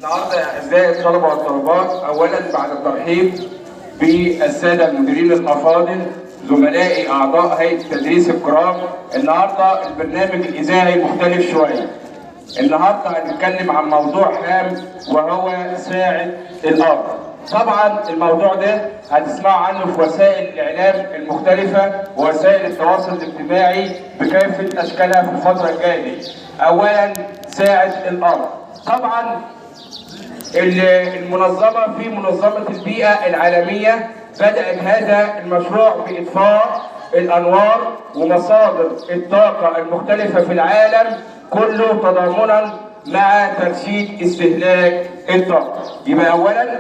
النهارده اعزائي الطلبه والطالبات، اولا بعد الترحيب بالساده المديرين الافاضل، زملائي اعضاء هيئه التدريس الكرام، النهارده البرنامج الاذاعي مختلف شويه. النهارده هنتكلم عن موضوع هام وهو ساعه الارض. طبعا الموضوع ده هتسمعوا عنه في وسائل الاعلام المختلفه ووسائل التواصل الاجتماعي بكافه اشكالها في الفتره الجايه. اولا ساعه الارض. طبعا المنظمة في منظمة البيئة العالمية بدأت هذا المشروع بإطفاء الأنوار ومصادر الطاقة المختلفة في العالم كله تضامنا مع ترشيد استهلاك الطاقة. يبقى أولا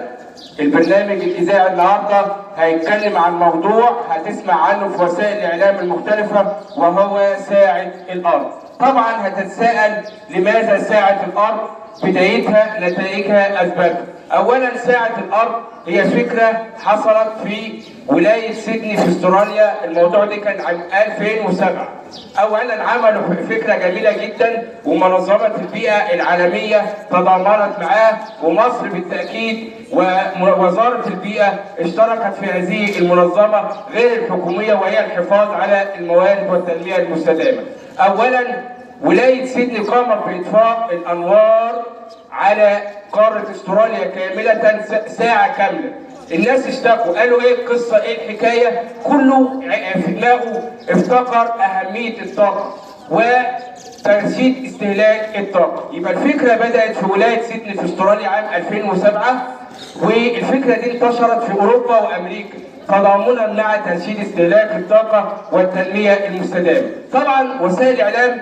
البرنامج الإذاعي النهارده هيتكلم عن موضوع هتسمع عنه في وسائل الإعلام المختلفة وهو ساعة الأرض. طبعا هتتساءل لماذا ساعة الأرض؟ بدايتها نتائجها أثبتت. أولا ساعة الأرض هي فكرة حصلت في ولاية سيدني في استراليا، الموضوع ده كان عام 2007. أولا عملوا فكرة جميلة جدا ومنظمة البيئة العالمية تضامنت معاه، ومصر بالتأكيد ووزارة البيئة اشتركت في هذه المنظمة غير الحكومية، وهي الحفاظ على الموارد والتنمية المستدامة. أولا ولاية سيدني قامت بإطفاء الأنوار على قارة استراليا كاملة ساعة كاملة. الناس اشتكوا قالوا ايه القصة، ايه الحكاية؟ كله في دماغه افتكر أهمية الطاقة وترشيد استهلاك الطاقة. يبقى الفكرة بدأت في ولاية سيدني في استراليا عام 2007، والفكرة دي انتشرت في أوروبا وأمريكا تضامنا مع ترشيد استهلاك الطاقة والتنمية المستدامة. طبعا وسائل الإعلام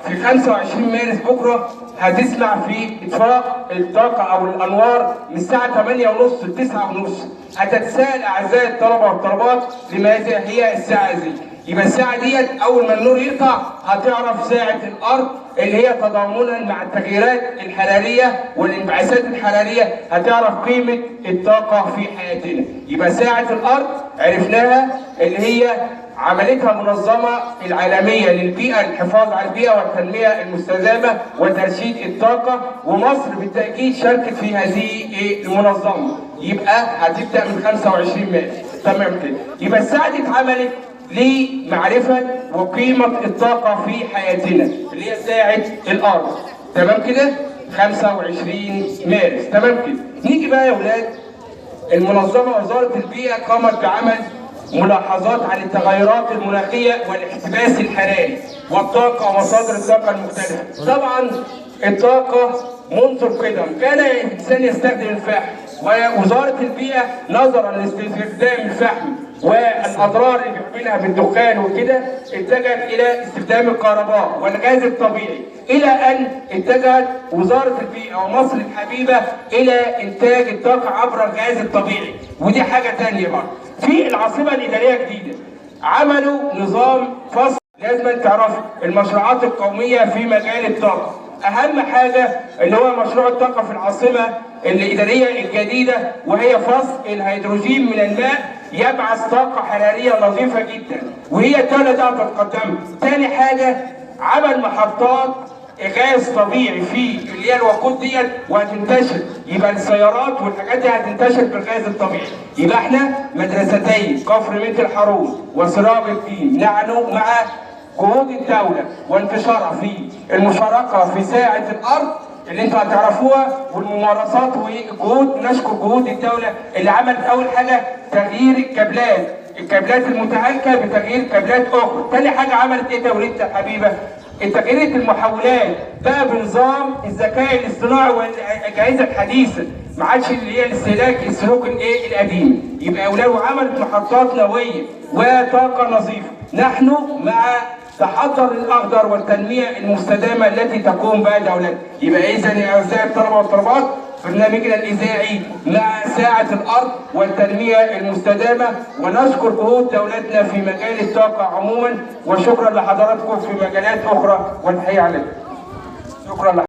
في 25 مارس بكره هتسمع في اطفاء الطاقه او الانوار من الساعه 8:30 ل 9:30. هتتساءل اعزائي الطلبه والطلبات لماذا هي الساعه دي؟ يبقى الساعه ديت اول ما النور يقطع هتعرف ساعه الارض اللي هي تضامنا مع التغييرات الحراريه والانبعاثات الحراريه، هتعرف قيمه الطاقه في حياتنا. يبقى ساعه الارض عرفناها اللي هي عملتها منظمة العالمية للبيئة للحفاظ على البيئة والتنمية المستدامة وترشيد الطاقة، ومصر بالتأكيد شاركت في هذه المنظمة. يبقى هتبدأ من 25 مارس. تمام كده. يبقى الساعة دي اتعملت لمعرفة وقيمة الطاقة في حياتنا اللي هي ساعة الأرض. تمام كده؟ 25 مارس. تمام كده. نيجي بقى يا ولاد، المنظمة وزارة البيئة قامت بعمل ملاحظات عن التغيرات المناخية والاحتباس الحراري والطاقة ومصادر الطاقة المختلفة. طبعا الطاقة منذ القدم كان الإنسان يستخدم الفحم، ووزارة البيئة نظرا لاستخدام الفحم والأضرار اللي بيعملها بالدخان وكده اتجهت إلى استخدام الكهرباء والغاز الطبيعي، إلى أن اتجهت وزارة البيئة ومصر الحبيبة إلى إنتاج الطاقة عبر الغاز الطبيعي. ودي حاجة تانية بقى. في العاصمة الإدارية الجديدة عملوا نظام فصل، لازم تعرفوا المشروعات القومية في مجال الطاقة. أهم حاجة اللي هو مشروع الطاقة في العاصمة الإدارية الجديدة، وهي فصل الهيدروجين من الماء يبعث طاقة حرارية نظيفة جدا، وهي الدولة ده هتتقدم. تاني حاجة عمل محطات غاز طبيعي في اللي هي الوقود ديت وهتنتشر، يبقى السيارات والحاجات دي هتنتشر بالغاز الطبيعي. يبقى احنا مدرستي كفر ميت الحارون وسراج الدين نعنوا مع جهود الدولة وانتشارها في المشاركة في ساعة الأرض اللي انتوا هتعرفوها والممارسات وجهود. نشكر جهود الدولة اللي عملت أول حاجة تغيير الكابلات المتهالكة بتغيير كابلات أخرى. تاني حاجة عملت إيه دولتنا الحبيبة؟ تغيير المحولات بقى بنظام الذكاء الاصطناعي والأجهزة الحديثة، ما عادش اللي هي الاستهلاك السلوك القديم. يبقى أولاد عملت محطات نووية وطاقة نظيفة. نحن مع تحضر الأخضر والتنمية المستدامة التي تقوم بها دولتنا. يبقى إذا يا أعزائي الطلبة والطلبات برنامجنا الإذاعي مع ساعة الأرض والتنمية المستدامة، ونشكر جهود دولتنا في مجال الطاقة عموما، وشكرا لحضراتكم في مجالات أخرى والحقيقة عليكم. شكرا لحضراتكم.